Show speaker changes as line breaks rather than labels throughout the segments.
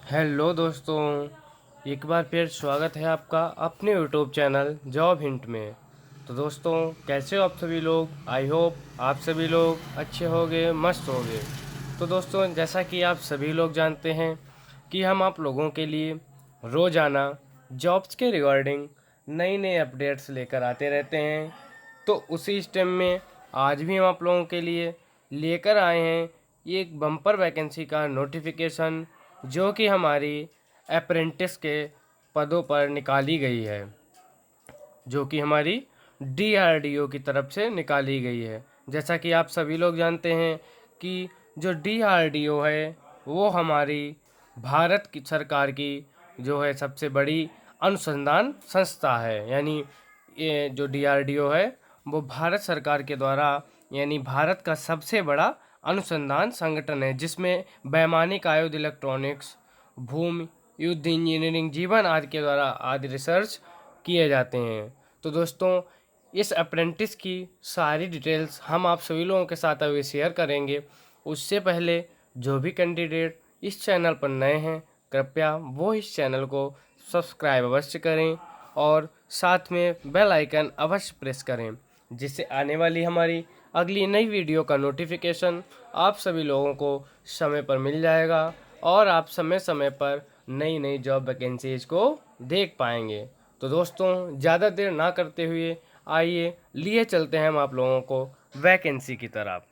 Hello दोस्तों, एक बार फिर स्वागत है आपका अपने यूट्यूब चैनल जॉब हिंट में। तो दोस्तों, कैसे हो आप सभी लोग? आई होप आप सभी लोग अच्छे होंगे, मस्त होंगे। तो दोस्तों, जैसा कि आप सभी लोग जानते हैं कि हम आप लोगों के लिए रोज़ाना जॉब्स के रिगार्डिंग नई नई अपडेट्स लेकर आते रहते हैं। तो उसी स्टेम में आज भी हम आप लोगों के लिए लेकर आए हैं एक बम्पर वैकेंसी का नोटिफिकेशन, जो कि हमारी अप्रेंटिस के पदों पर निकाली गई है, जो कि हमारी डीआरडीओ की तरफ से निकाली गई है। जैसा कि आप सभी लोग जानते हैं कि जो डीआरडीओ है वो हमारी भारत की सरकार की जो है सबसे बड़ी अनुसंधान संस्था है। यानी ये जो डीआरडीओ है वो भारत सरकार के द्वारा, यानी भारत का सबसे बड़ा अनुसंधान संगठन है, जिसमें वैमानिक आयुध, इलेक्ट्रॉनिक्स, भूमि, युद्ध इंजीनियरिंग, जीवन आदि के द्वारा आदि रिसर्च किए जाते हैं। तो दोस्तों, इस अप्रेंटिस की सारी डिटेल्स हम आप सभी लोगों के साथ अभी शेयर करेंगे। उससे पहले जो भी कैंडिडेट इस चैनल पर नए हैं, कृपया वो इस चैनल को सब्सक्राइब अवश्य करें और साथ में बेल आइकन अवश्य प्रेस करें, जिससे आने वाली हमारी अगली नई वीडियो का नोटिफिकेशन आप सभी लोगों को समय पर मिल जाएगा और आप समय समय पर नई नई जॉब वैकेंसीज को देख पाएंगे। तो दोस्तों, ज़्यादा देर ना करते हुए आइए लिए चलते हैं हम आप लोगों को वैकेंसी की तरफ।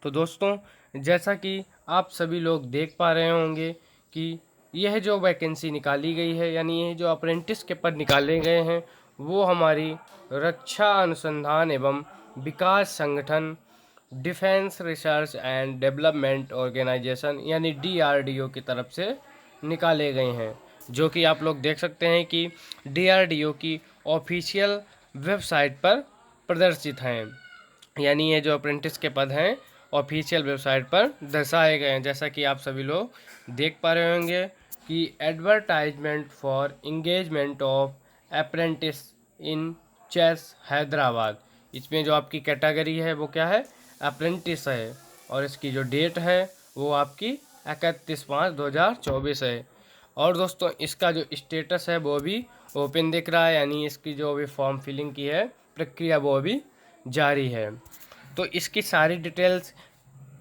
तो दोस्तों, जैसा कि आप सभी लोग देख पा रहे होंगे कि यह जो वैकेंसी निकाली गई है, यानी यह जो अप्रेंटिस के पद निकाले गए हैं, वो हमारी रक्षा अनुसंधान एवं विकास संगठन, defence research and development organisation यानी डीआरडीओ की तरफ से निकाले गए हैं, जो कि आप लोग देख सकते हैं कि डीआरडीओ की ऑफिशियल वेबसाइट पर प्रदर्शित हैं। यानी ये जो अप्रेंटिस के पद हैं ऑफिशियल वेबसाइट पर दर्शाए गए हैं। जैसा कि आप सभी लोग देख पा रहे होंगे कि advertisement for engagement of apprentice in CHESS Hyderabad, इसमें जो आपकी कैटेगरी है वो क्या है, अप्रेंटिस है, और इसकी जो डेट है वो आपकी 31/5/2024 है। और दोस्तों, इसका जो स्टेटस है वो भी ओपन दिख रहा है, यानी इसकी जो अभी फॉर्म फिलिंग की है प्रक्रिया वो अभी जारी है। तो इसकी सारी डिटेल्स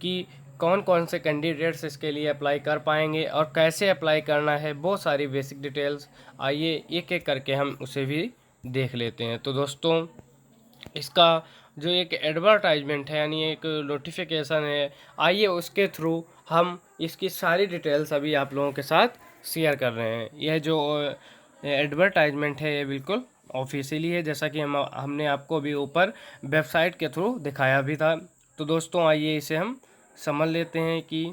कि कौन कौन से कैंडिडेट्स इसके लिए अप्लाई कर पाएंगे और कैसे अप्लाई करना है, वो सारी बेसिक डिटेल्स आइए एक एक करके हम उसे भी देख लेते हैं। तो दोस्तों, इसका जो एक एडवर्टाइजमेंट है, यानी एक नोटिफिकेशन है, आइए उसके थ्रू हम इसकी सारी डिटेल्स अभी आप लोगों के साथ शेयर कर रहे हैं। यह जो एडवर्टाइजमेंट है ये बिल्कुल ऑफिशियली है, जैसा कि हमने आपको अभी ऊपर वेबसाइट के थ्रू दिखाया भी था। तो दोस्तों, आइए इसे हम समझ लेते हैं कि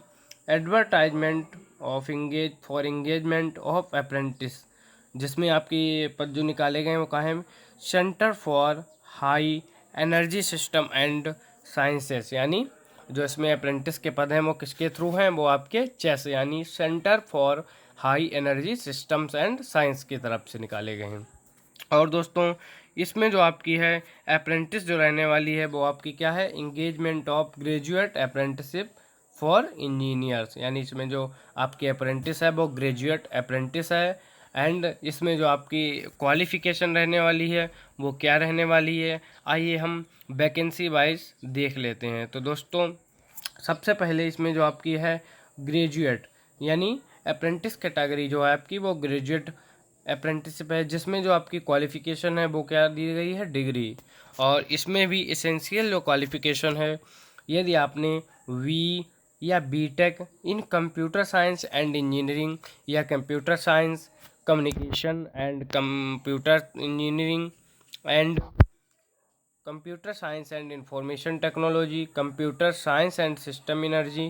advertisement of engagement of apprentice, जिसमें आपकी पद जो निकाले गए हैं वो कहाँ हैं, centre for high energy system and sciences, यानी जो इसमें अप्रेंटिस के पद हैं वो किसके थ्रू हैं, वो आपके चेस यानी centre for high energy systems and science की तरफ से निकाले गए हैं। और दोस्तों, इसमें जो आपकी है अप्रेंटिस जो रहने वाली है वो आपकी क्या है, engagement of graduate apprenticeship for engineers, यानी इसमें जो आपकी अप्रेंटिस है वो ग्रेजुएट अप्रेंटिस है। एंड इसमें जो आपकी क्वालिफ़िकेशन रहने वाली है वो क्या रहने वाली है, आइए हम वैकेंसी वाइज देख लेते हैं। तो दोस्तों, सबसे पहले इसमें जो आपकी है ग्रेजुएट, यानी अप्रेंटिस कैटेगरी जो है आपकी वो ग्रेजुएट अप्रेंटिसशिप है, जिसमें जो आपकी क्वालिफ़िकेशन है वो क्या दी गई है, डिग्री। और इसमें भी इसेंशियल जो क्वालिफ़िकेशन है, यदि आपने वी या BTech in computer science and engineering या computer science communication and computer engineering and computer science and information technology, computer science and system energy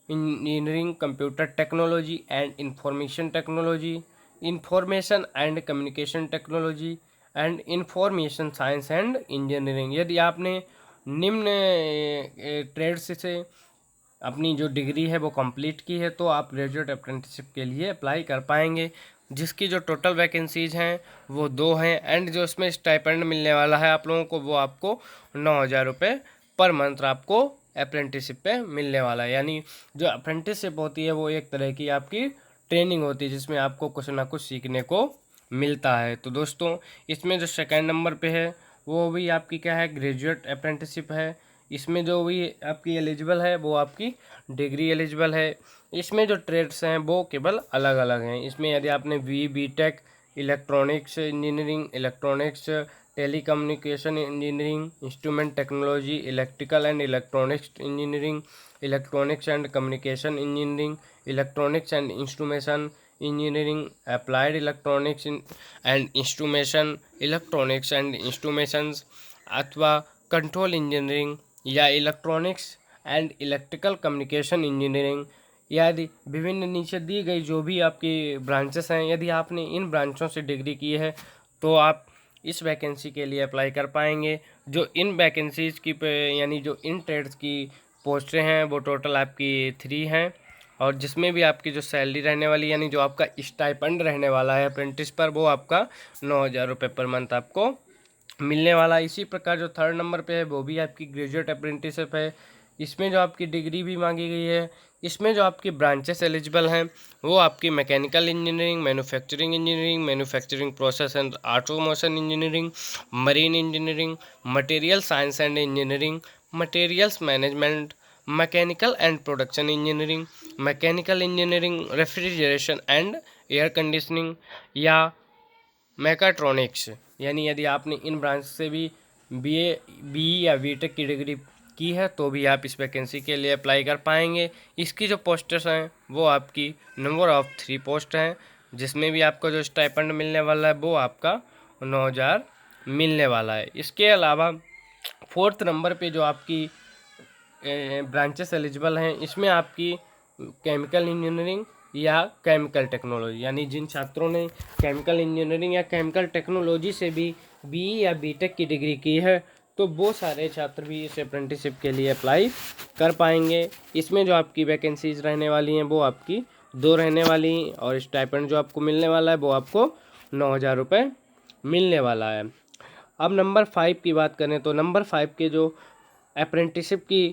engineering, computer technology and information technology, information and communication technology and information science and engineering, यदि आपने निम्न trades से अपनी जो degree है वो complete की है तो आप ग्रेजुएट अप्रेंटिसशिप के लिए अप्लाई कर पाएंगे, जिसकी जो टोटल वैकेंसीज हैं वो 2 हैं। एंड जो इसमें स्टाइपेंड मिलने वाला है आप लोगों को वो आपको 9,000 रुपये पर मंथ आपको अप्रेंटिसशिप पे मिलने वाला है। यानी जो अप्रेंटिसशिप होती है वो एक तरह की आपकी ट्रेनिंग होती है जिसमें आपको कुछ ना कुछ सीखने को मिलता है। तो दोस्तों इसमें जो सेकंड नंबर पे है वो भी आपकी क्या है, ग्रेजुएट अप्रेंटिसशिप है। इसमें जो भी आपकी एलिजिबल है वो आपकी डिग्री एलिजिबल है। इसमें जो ट्रेड्स हैं वो केवल अलग अलग हैं। इसमें यदि आपने B tech, electronics engineering, electronics telecommunication engineering, instrument technology, electrical and electronics engineering, electronics and communication engineering, electronics and instrumentation engineering, applied electronics and instrumentation, electronics and instrumentations अथवा कंट्रोल इंजीनियरिंग या electronics and electrical communication engineering, यदि विभिन्न नीचे दी गई जो भी आपकी branches हैं, यदि आपने इन ब्रांचों से डिग्री की है तो आप इस वैकेंसी के लिए अप्लाई कर पाएंगे। जो इन वैकेंसीज़ की यानी जो इन ट्रेड्स की पोस्टें हैं वो टोटल आपकी 3 हैं, और जिसमें भी आपकी जो सैलरी रहने वाली यानी जो आपका स्टाइपेंड रहने वाला है अप्रेंटिस पर वो आपका 9,000 रुपये पर मंथ आपको मिलने वाला है। इसी प्रकार जो थर्ड नंबर पे है वो भी आपकी ग्रेजुएट अप्रेंटिसशिप है। इसमें जो आपकी डिग्री भी मांगी गई है। इसमें जो आपकी ब्रांचेस एलिजिबल हैं वो आपकी mechanical engineering, manufacturing engineering, manufacturing process and automation engineering, marine engineering, material science and engineering, materials management, mechanical and production engineering, mechanical engineering, refrigeration and air conditioning या मैकाट्रॉनिक्स। यानी यदि आपने इन ब्रांच से भी B या बीटेक की degree की है तो भी आप इस वैकेंसी के लिए अप्लाई कर पाएंगे। इसकी जो पोस्ट्स हैं वो आपकी नंबर ऑफ 3 पोस्ट हैं, जिसमें भी आपको जो स्टाइपेंड मिलने वाला है वो आपका 9,000 मिलने वाला है। इसके अलावा फोर्थ नंबर पे जो आपकी ब्रांचेस एलिजिबल हैं इसमें आपकी केमिकल इंजीनियरिंग या केमिकल टेक्नोलॉजी, यानी जिन छात्रों ने केमिकल इंजीनियरिंग या केमिकल टेक्नोलॉजी से भी बी या बीटेक की डिग्री की है तो वो सारे छात्र भी इस अप्रेंटिसशिप के लिए अप्लाई कर पाएंगे। इसमें जो आपकी वैकेंसीज रहने वाली हैं वो आपकी 2 रहने वाली हैं, और स्टाइपेंड जो आपको मिलने वाला है वो आपको 9,000 रुपये मिलने वाला है। अब नंबर 5 की बात करें तो नंबर 5 के जो अप्रेंटिसशिप की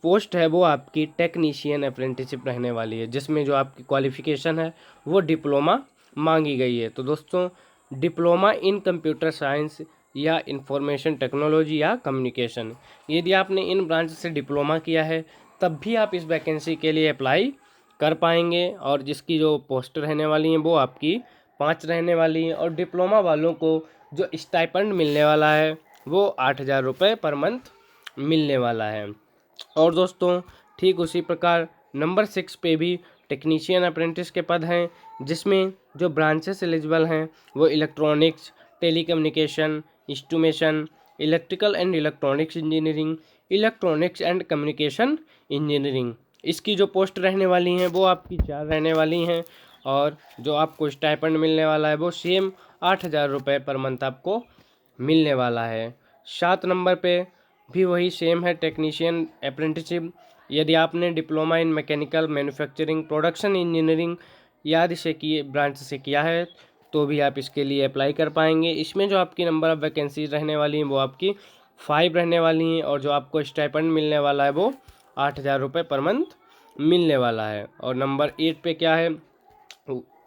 पोस्ट है वो आपकी टेक्नीशियन अप्रेंटिसशिप रहने वाली है, जिसमें जो आपकी क्वालिफ़िकेशन है वो डिप्लोमा मांगी गई है। तो दोस्तों डिप्लोमा इन कंप्यूटर साइंस या इंफॉर्मेशन टेक्नोलॉजी या कम्युनिकेशन, यदि आपने इन ब्रांच से डिप्लोमा किया है तब भी आप इस वैकेंसी के लिए अप्लाई कर पाएंगे, और जिसकी जो पोस्ट रहने वाली हैं वो आपकी 5 रहने वाली हैं, और डिप्लोमा वालों को जो स्टाइपेंड मिलने वाला है वो 8,000 रुपये पर मंथ मिलने वाला है। और दोस्तों ठीक उसी प्रकार नंबर 6 पे भी टेक्नीशियन अप्रेंटिस के पद हैं, जिसमें जो ब्रांचेस एलिजिबल हैं वो electronics, telecommunication, instrumentation, electrical and electronics engineering, electronics and communication engineering. इसकी जो पोस्ट रहने वाली हैं वो आपकी 4 रहने वाली हैं, और जो आपको स्टाइपेंड मिलने वाला है वो सेम 8,000 रुपये पर मंथ आपको मिलने वाला है। 7 नंबर पे भी वही सेम है, टेक्नीशियन अप्रेंटिसशिप। यदि आपने diploma in mechanical, manufacturing, production engineering याद से किए ब्रांच से किया है तो भी आप इसके लिए अप्लाई कर पाएंगे। इसमें जो आपकी नंबर ऑफ़ वैकेंसीज रहने वाली हैं वो आपकी 5 रहने वाली हैं, और जो आपको स्टाइपेंड मिलने वाला है वो 8,000 रुपये पर मंथ मिलने वाला है। और नंबर 8 पे क्या है,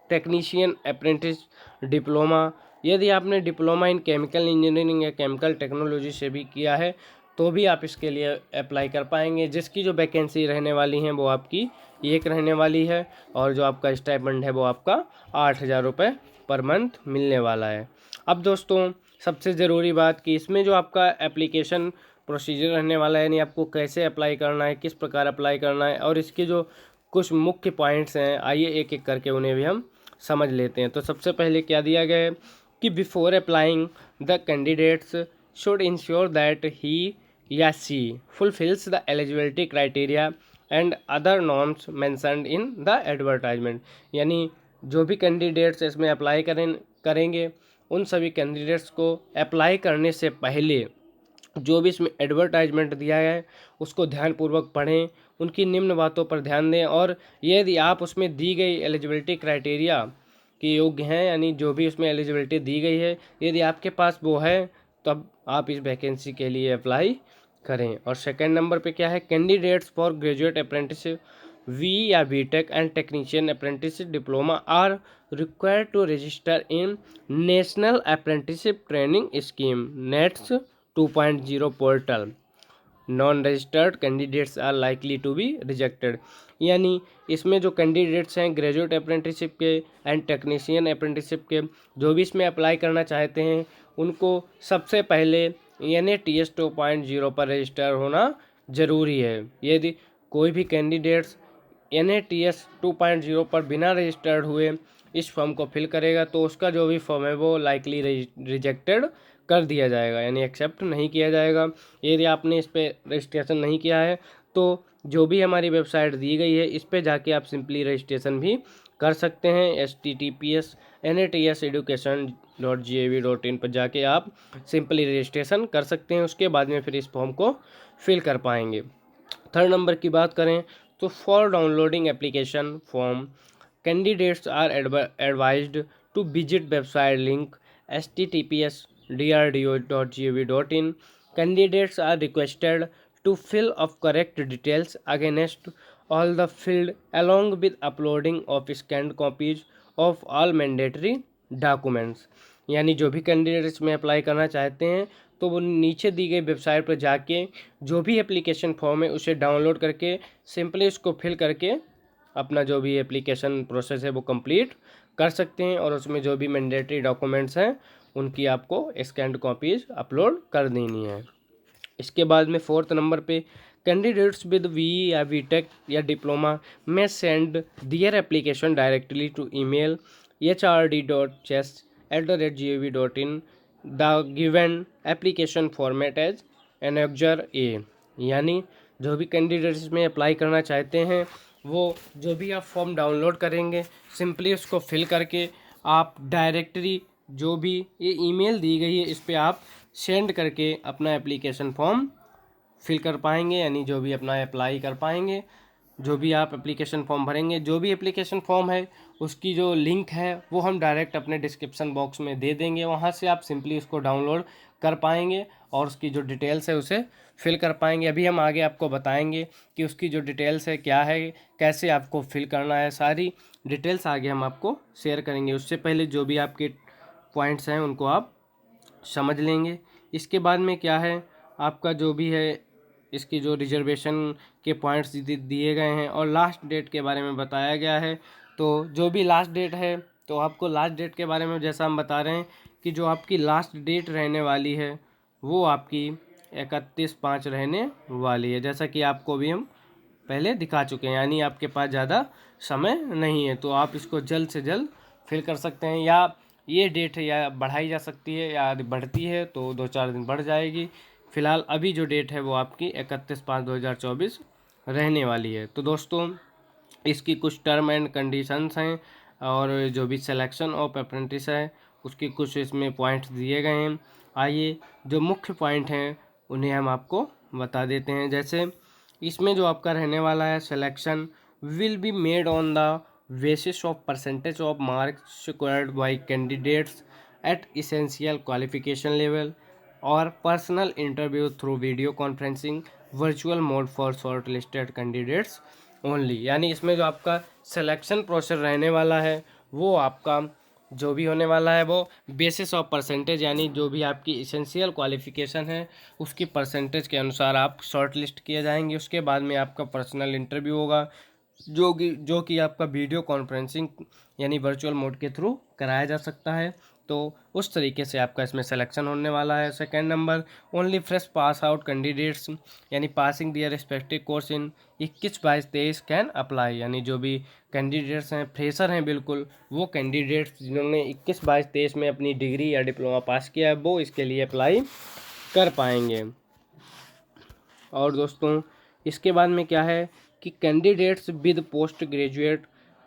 टेक्नीशियन अप्रेंटिस डिप्लोमा। यदि आपने डिप्लोमा इन केमिकल इंजीनियरिंग या केमिकल टेक्नोलॉजी से भी किया है तो भी आप इसके लिए अप्लाई कर पाएंगे, जिसकी जो वैकेंसी रहने वाली हैं वो आपकी 1 रहने वाली है, और जो आपका स्टाइपेंड है वो आपका 8,000 रुपये पर मंथ मिलने वाला है। अब दोस्तों सबसे ज़रूरी बात कि इसमें जो आपका एप्लीकेशन प्रोसीजर रहने वाला है, यानी आपको कैसे अप्लाई करना है, किस प्रकार अप्लाई करना है, और इसके जो कुछ मुख्य पॉइंट्स हैं आइए एक एक करके उन्हें भी हम समझ लेते हैं। तो सबसे पहले क्या दिया गया है कि before applying the candidates should ensure that he या she fulfils the eligibility criteria and other norms mentioned in the advertisement. यानी जो भी कैंडिडेट्स इसमें अप्लाई करेंगे उन सभी कैंडिडेट्स को अप्लाई करने से पहले जो भी इसमें एडवर्टाइजमेंट दिया है उसको ध्यानपूर्वक पढ़ें, उनकी निम्न बातों पर ध्यान दें, और यदि आप उसमें दी गई एलिजिबिलिटी क्राइटेरिया के योग्य हैं, यानी जो भी उसमें एलिजिबिलिटी दी गई है यदि आपके पास वो है तब आप इस वैकेंसी के लिए अप्लाई करें। और सेकंड नंबर पे क्या है, candidates for graduate apprenticeship BE या BTech and technician apprenticeship diploma are required to register in National Apprenticeship Training Scheme NETS 2.0 portal. Non registered candidates are likely to be rejected. यानी इसमें जो candidates हैं graduate apprenticeship के and technician apprenticeship के, जो भी इसमें अप्लाई करना चाहते हैं, उनको सबसे पहले NATS 2.0 पर रजिस्टर होना ज़रूरी है। यदि कोई भी कैंडिडेट्स NATS 2.0 पर बिना रजिस्टर्ड हुए इस फॉर्म को फिल करेगा तो उसका जो भी फॉर्म है वो लाइकली रिजेक्टेड कर दिया जाएगा, यानी एक्सेप्ट नहीं किया जाएगा। यदि आपने इस पर रजिस्ट्रेशन नहीं किया है तो जो भी हमारी वेबसाइट दी गई है इस पर जाके आप सिंपली रजिस्ट्रेशन भी कर सकते हैं। https://natseducation.gov.in पर जाके आप सिंपली रजिस्ट्रेशन कर सकते हैं। उसके बाद में फिर इस फॉर्म को फिल कर पाएंगे। थर्ड नंबर की बात करें तो for downloading application form candidates are advised to visit website link https://drdo.gov.in. Candidates are requested to fill up correct details against all the field along with uploading of scanned copies of all mandatory documents. यानी जो भी candidates में apply करना चाहते हैं तो वो नीचे दी गई वेबसाइट पर जाके जो भी एप्लीकेशन फॉर्म है उसे डाउनलोड करके सिंपली उसको फिल करके अपना जो भी एप्लीकेशन प्रोसेस है वो कंप्लीट कर सकते हैं और उसमें जो भी मैंडेटरी डॉक्यूमेंट्स हैं उनकी आपको स्कैन्ड कॉपीज़ अपलोड कर देनी है। इसके बाद में फोर्थ नंबर पे कैंडिडेट्स विद वी या बीटेक या डिप्लोमा में send their application directly to email hrd.chess@gov.in the given application format as annexure A. यानी जो भी कैंडिडेट्स में अप्लाई करना चाहते हैं वो जो भी आप फॉर्म डाउनलोड करेंगे सिंपली उसको फिल करके आप डायरेक्टली जो भी ये ईमेल दी गई है इस पर आप सेंड करके अपना एप्लीकेशन फॉर्म फिल कर पाएंगे, यानी जो भी अपना अप्लाई कर पाएंगे। जो भी आप एप्लीकेशन फॉर्म भरेंगे, जो भी एप्लीकेशन फॉर्म है उसकी जो लिंक है वो हम डायरेक्ट अपने डिस्क्रिप्शन बॉक्स में दे देंगे, वहाँ से आप सिंपली उसको डाउनलोड कर पाएंगे और उसकी जो डिटेल्स है उसे फिल कर पाएंगे। अभी हम आगे आपको बताएंगे कि उसकी जो डिटेल्स है क्या है, कैसे आपको फिल करना है, सारी डिटेल्स आगे हम आपको शेयर करेंगे। उससे पहले जो भी आपके पॉइंट्स हैं उनको आप समझ लेंगे। इसके बाद में क्या है, आपका जो भी है इसकी जो रिजर्वेशन के पॉइंट्स दिए गए हैं और लास्ट डेट के बारे में बताया गया है। तो जो भी लास्ट डेट है तो आपको लास्ट डेट के बारे में जैसा हम बता रहे हैं कि जो आपकी लास्ट डेट रहने वाली है वो आपकी 31/5 रहने वाली है, जैसा कि आपको भी हम पहले दिखा चुके हैं। यानी आपके पास ज़्यादा समय नहीं है तो आप इसको जल्द से जल्द फिल कर सकते हैं, या ये डेट है या बढ़ाई जा सकती है या बढ़ती है तो 2-4 दिन बढ़ जाएगी। फ़िलहाल अभी जो डेट है वो आपकी 31/5/2024 रहने वाली है। तो दोस्तों इसकी कुछ टर्म एंड कंडीशंस हैं और जो भी सिलेक्शन ऑफ अप्रेंटिस है उसके कुछ इसमें पॉइंट्स दिए गए हैं। आइए जो मुख्य पॉइंट हैं उन्हें हम आपको बता देते हैं। जैसे इसमें जो आपका रहने वाला है, selection will be made on the basis of percentage of marks secured by candidates at essential qualification level और personal interview through video conferencing virtual mode for short listed candidates only. यानी इसमें जो आपका सिलेक्शन प्रोसेस रहने वाला है वो आपका जो भी होने वाला है वो बेसिस ऑफ परसेंटेज, यानी जो भी आपकी इसेंशियल क्वालिफिकेशन है उसकी परसेंटेज के अनुसार आप शॉर्ट लिस्ट किए जाएंगे। उसके बाद में आपका पर्सनल इंटरव्यू होगा जो कि आपका वीडियो कॉन्फ्रेंसिंग यानी वर्चुअल मोड के थ्रू कराया जा सकता है। तो उस तरीके से आपका इसमें सिलेक्शन होने वाला है। Second number, only fresh pass out candidates यानी passing their respective course in 21-22-23 can apply. यानी जो भी कैंडिडेट्स हैं फ्रेशर हैं बिल्कुल, वो कैंडिडेट्स जिन्होंने 21-22-23 में अपनी डिग्री या डिप्लोमा पास किया है वो इसके लिए अप्लाई कर पाएंगे। और दोस्तों इसके बाद में क्या है कि candidates with post graduate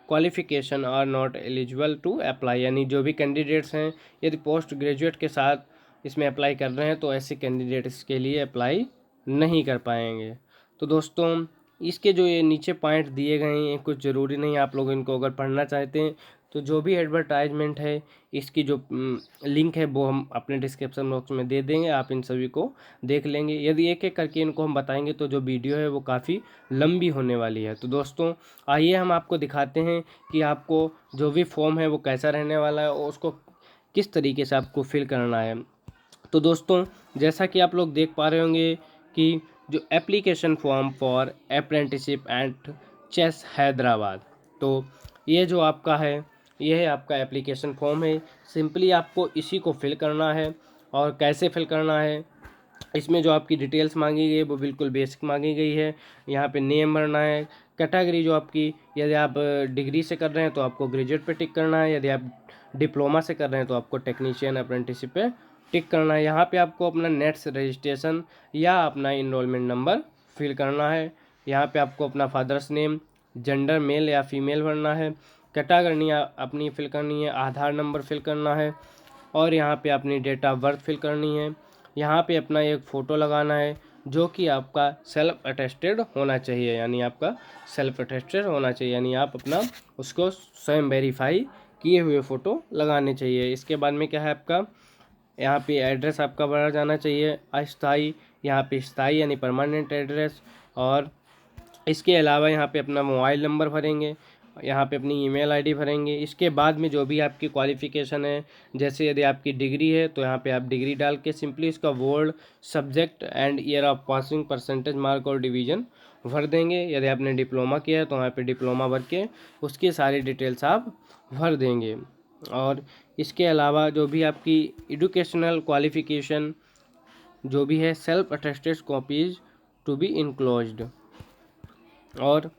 qualification are not eligible to apply. यानी जो भी कैंडिडेट्स हैं यदि पोस्ट ग्रेजुएट के साथ इसमें अप्लाई कर रहे हैं तो ऐसे कैंडिडेट्स के लिए अप्लाई नहीं कर पाएंगे। तो दोस्तों इसके जो ये नीचे पॉइंट दिए गए हैं कुछ ज़रूरी नहीं, आप लोग इनको अगर पढ़ना चाहते हैं तो जो भी एडवर्टाइजमेंट है इसकी जो लिंक है वो हम अपने डिस्क्रिप्शन बॉक्स में दे देंगे, आप इन सभी को देख लेंगे। यदि एक एक करके इनको हम बताएंगे तो जो वीडियो है वो काफ़ी लंबी होने वाली है। तो दोस्तों आइए हम आपको दिखाते हैं कि आपको जो भी फॉर्म है वो कैसा रहने वाला है और उसको किस तरीके से आपको फिल करना है। तो दोस्तों जैसा कि आप लोग देख पा रहे होंगे कि जो application form for apprenticeship at CHESS Hyderabad, तो ये जो आपका है ये है आपका एप्लीकेशन फॉर्म है। सिंपली आपको इसी को फिल करना है। और कैसे फिल करना है, इसमें जो आपकी डिटेल्स मांगी गई है वो बिल्कुल बेसिक मांगी गई है। यहाँ पे नेम भरना है, कैटेगरी जो आपकी, यदि आप डिग्री से कर रहे हैं तो आपको ग्रेजुएट पे टिक करना है, यदि आप डिप्लोमा से कर रहे हैं तो आपको टेक्नीशियन अप्रेंटिसशिप पे टिक करना है। यहाँ पे आपको अपना नेट्स रजिस्ट्रेशन या अपना इनरोलमेंट नंबर फिल करना है। यहाँ पे आपको अपना फादर्स नेम, जेंडर मेल या फीमेल भरना है, कैटेगरी अपनी फिल करनी है, आधार नंबर फिल करना है और यहाँ पे अपनी डेट ऑफ बर्थ फिल करनी है। यहाँ पे अपना एक फ़ोटो लगाना है जो कि आपका सेल्फ अटेस्टेड होना चाहिए, यानी आपका सेल्फ अटेस्टेड होना चाहिए, यानी आप अपना उसको स्वयं वेरीफाई किए हुए फ़ोटो लगाने चाहिए। इसके बाद में क्या है आपका यहाँ पे एड्रेस आपका भरा जाना चाहिए, अस्थाई यहाँ पे स्थाई यानी परमानेंट एड्रेस। और इसके अलावा यहाँ पे अपना मोबाइल नंबर भरेंगे, यहाँ पे अपनी ईमेल आईडी भरेंगे। इसके बाद में जो भी आपकी क्वालिफ़िकेशन है, जैसे यदि आपकी डिग्री है तो यहाँ पे आप डिग्री डाल के सिंपली इसका word, subject and year of passing, percentage mark और डिवीज़न भर देंगे। यदि आपने डिप्लोमा किया है तो यहाँ पे डिप्लोमा भर के उसकी सारी डिटेल्स आप भर देंगे। और इसके अलावा जो भी आपकी एजुकेशनल क्वालिफ़िकेशन जो भी है, self attested copies to be enclosed. और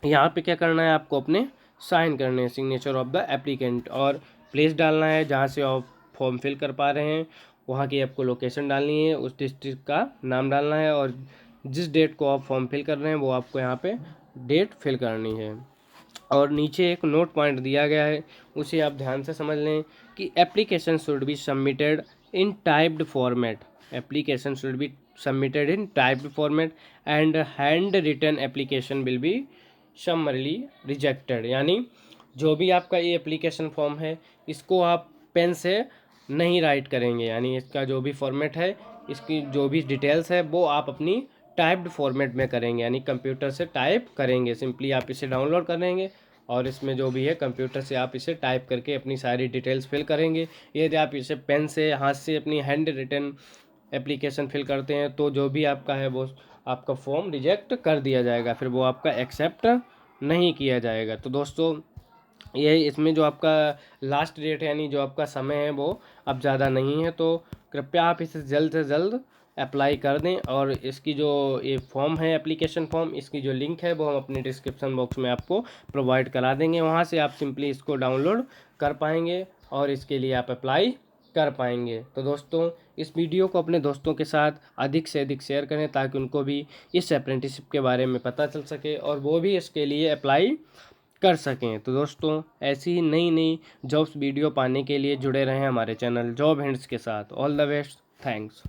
यहाँ पे क्या करना है, आपको अपने साइन करने हैं, सिग्नेचर ऑफ द एप्लीकेंट, और प्लेस डालना है जहाँ से आप फॉर्म फिल कर पा रहे हैं, वहाँ की आपको लोकेशन डालनी है, उस डिस्ट्रिक्ट का नाम डालना है और जिस डेट को आप फॉर्म फिल कर रहे हैं वो आपको यहाँ पे डेट फिल करनी है। और नीचे एक नोट पॉइंट दिया गया है, उसे आप ध्यान से समझ लें कि application should be submitted in typed format, application should be submitted in typed format and handwritten application will be summarily rejected. यानी जो भी आपका ये एप्लीकेशन फॉर्म है इसको आप पेन से नहीं राइट करेंगे, यानी इसका जो भी फॉर्मेट है, इसकी जो भी डिटेल्स है वो आप अपनी टाइप्ड फॉर्मेट में करेंगे, यानी कंप्यूटर से टाइप करेंगे। सिंपली आप इसे डाउनलोड करेंगे और इसमें जो भी है कंप्यूटर से आप इसे टाइप करके अपनी सारी डिटेल्स फिल करेंगे। यदि आप इसे पेन से हाथ से अपनी हैंड रिटन एप्लीकेशन फिल करते हैं तो जो भी आपका है वो आपका फॉर्म रिजेक्ट कर दिया जाएगा, फिर वो आपका एक्सेप्ट नहीं किया जाएगा। तो दोस्तों ये इसमें जो आपका लास्ट डेट है, यानी जो आपका समय है वो अब ज़्यादा नहीं है, तो कृपया आप इसे जल्द से जल्द अप्लाई कर दें। और इसकी जो ये फॉर्म है, एप्लीकेशन फॉर्म, इसकी जो लिंक है वो हम अपने डिस्क्रिप्शन बॉक्स में आपको प्रोवाइड करा देंगे, वहाँ से आप सिंपली इसको डाउनलोड कर पाएंगे और इसके लिए आप अप्लाई कर पाएंगे। तो दोस्तों इस वीडियो को अपने दोस्तों के साथ अधिक से अधिक शेयर करें ताकि उनको भी इस अप्रेंटिसशिप के बारे में पता चल सके और वो भी इसके लिए अप्लाई कर सकें। तो दोस्तों ऐसी ही नई नई जॉब्स वीडियो पाने के लिए जुड़े रहें हमारे चैनल जॉब हिंट्स के साथ। All the best, thanks.